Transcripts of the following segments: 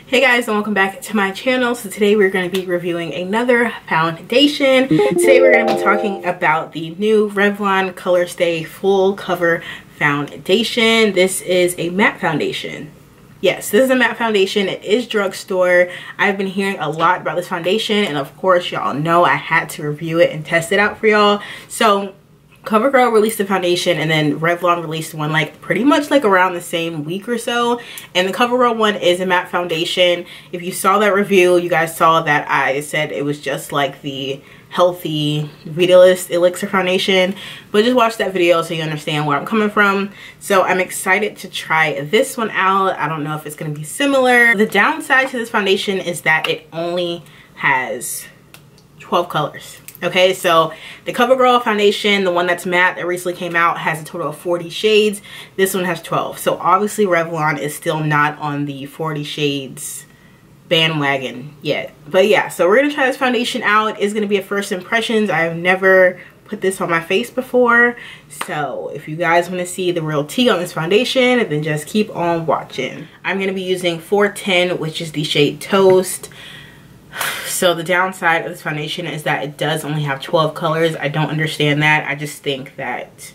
Hey guys, and welcome back to my channel. So today we're going to be reviewing another foundation. Today we're going to be talking about the new Revlon Colorstay Full Cover Foundation. This is a matte foundation. Yes, this is a matte foundation. It is drugstore. I've been hearing a lot about this foundation, and of course y'all know I had to review it and test it out for y'all. So CoverGirl released the foundation, and then Revlon released one like pretty much like around the same week or so. And the CoverGirl one is a matte foundation. If you saw that review, you guys saw that I said it was just like the healthy vitalist elixir foundation, but just watch that video so you understand where I'm coming from. So I'm excited to try this one out. I don't know if it's going to be similar. The downside to this foundation is that it only has 12 colors. Okay, so the CoverGirl foundation, the one that's matte that recently came out, has a total of 40 shades. This one has 12. So obviously Revlon is still not on the 40 shades bandwagon yet. But yeah, so we're going to try this foundation out. It's going to be a first impressions. I've never put this on my face before. So if you guys want to see the real tea on this foundation, then just keep on watching. I'm going to be using 410, which is the shade Toast. So the downside of this foundation is that it does only have 12 colors. I don't understand that. I just think that,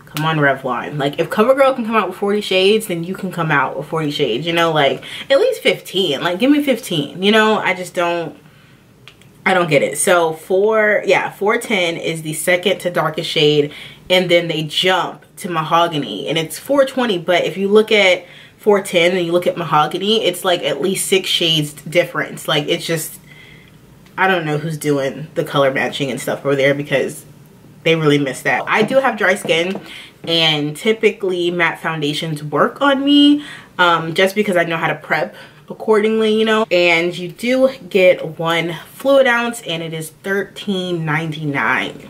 come on Revlon, like if CoverGirl can come out with 40 shades, then you can come out with 40 shades, you know, like at least 15, like give me 15, you know. I don't get it. So 410 is the second to darkest shade, and then they jump to mahogany, and it's 420. But if you look at 410 and you look at mahogany, it's like at least 6 shades difference. Like it's just, I don't know who's doing the color matching and stuff over there, because they really missed that. I do have dry skin, and typically matte foundations work on me, just because I know how to prep accordingly, you know. And you do get 1 fluid ounce, and it is $13.99.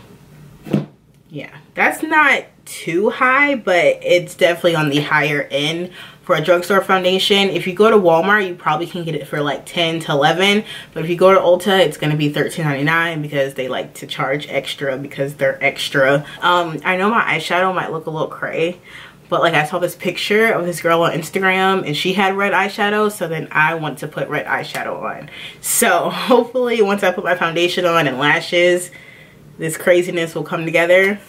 Yeah, that's not too high, but it's definitely on the higher end for a drugstore foundation. If you go to Walmart, you probably can get it for like 10 to 11, but if you go to Ulta, it's going to be $13.99 because they like to charge extra because they're extra. I know my eyeshadow might look a little cray, but like I saw this picture of this girl on Instagram and she had red eyeshadow, so then I want to put red eyeshadow on. So hopefully once I put my foundation on and lashes, this craziness will come together,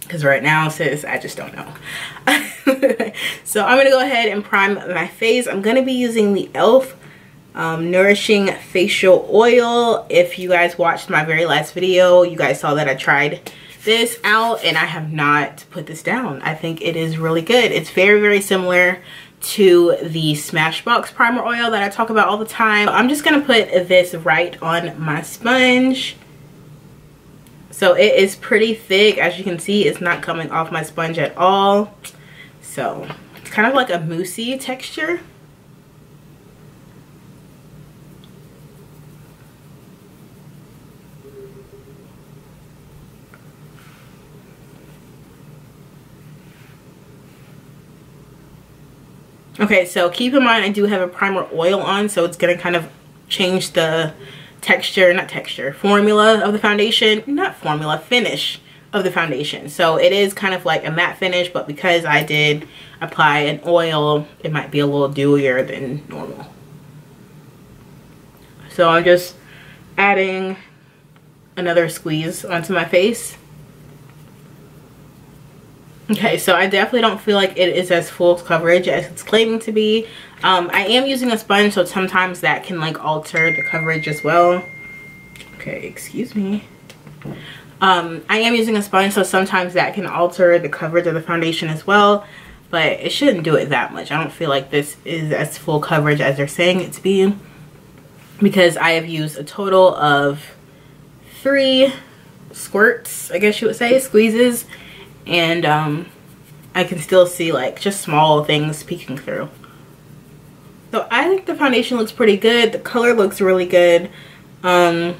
because right now, sis, I just don't know. So I'm gonna go ahead and prime my face. I'm gonna be using the e.l.f. Nourishing Facial Oil. If you guys watched my very last video, you guys saw that I tried this out, and I have not put this down. I think it is really good. It's very, very similar to the Smashbox primer oil that I talk about all the time. I'm just gonna put this right on my sponge. So it is pretty thick. As you can see, it's not coming off my sponge at all. So it's kind of like a moussey texture. Okay, so keep in mind I do have a primer oil on, so it's gonna kind of change the formula of the foundation. Not formula, finish of the foundation. So it is kind of like a matte finish, but because I did apply an oil, it might be a little dewier than normal. So I'm just adding another squeeze onto my face. Okay, so I definitely don't feel like it is as full coverage as it's claiming to be. I am using a sponge, so sometimes that can like alter the coverage as well. Okay, excuse me. I am using a sponge, so sometimes that can alter the coverage of the foundation as well, but it shouldn't do it that much. I don't feel like this is as full coverage as they're saying it to be, because I have used a total of 3 squirts, I guess you would say, squeezes, and I can still see like just small things peeking through. So I think the foundation looks pretty good. The color looks really good. I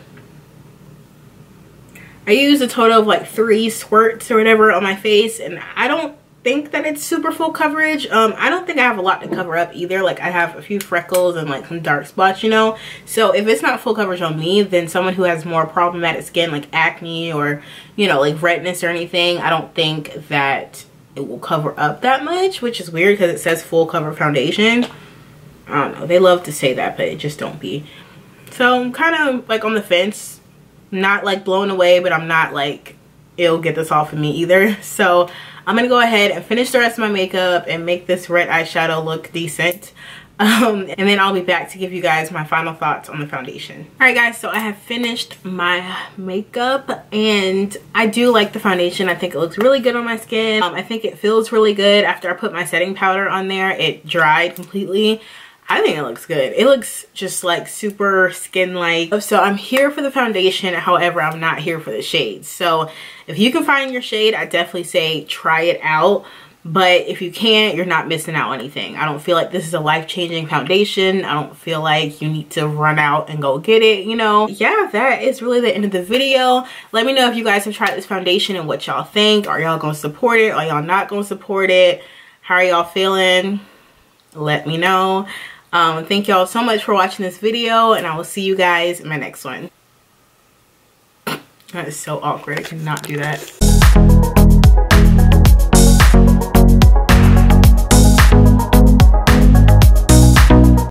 used a total of like 3 squirts or whatever on my face, and I don't think that it's super full coverage. I don't think I have a lot to cover up either. Like I have a few freckles and like some dark spots, you know. So if it's not full coverage on me, then someone who has more problematic skin like acne or, you know, like redness or anything, I don't think that it will cover up that much, which is weird because it says full cover foundation. I don't know, they love to say that, but it just don't be. So I'm kind of like on the fence, not like blown away, but I'm not like, it'll get this off of me either. So I'm gonna go ahead and finish the rest of my makeup and make this red eyeshadow look decent. And then I'll be back to give you guys my final thoughts on the foundation. Alright guys, so I have finished my makeup and I do like the foundation. I think it looks really good on my skin. I think it feels really good. After I put my setting powder on there, it dried completely. I think it looks good. It looks just like super skin-like. So I'm here for the foundation, however I'm not here for the shades. So if you can find your shade, I definitely say try it out. But if you can't, you're not missing out on anything. I don't feel like this is a life-changing foundation. I don't feel like you need to run out and go get it, you know. Yeah, that is really the end of the video. Let me know if you guys have tried this foundation and what y'all think. Are y'all gonna support it? Are y'all not gonna support it? How are y'all feeling? Let me know. Thank y'all so much for watching this video, and I will see you guys in my next one. That is so awkward. I cannot do that.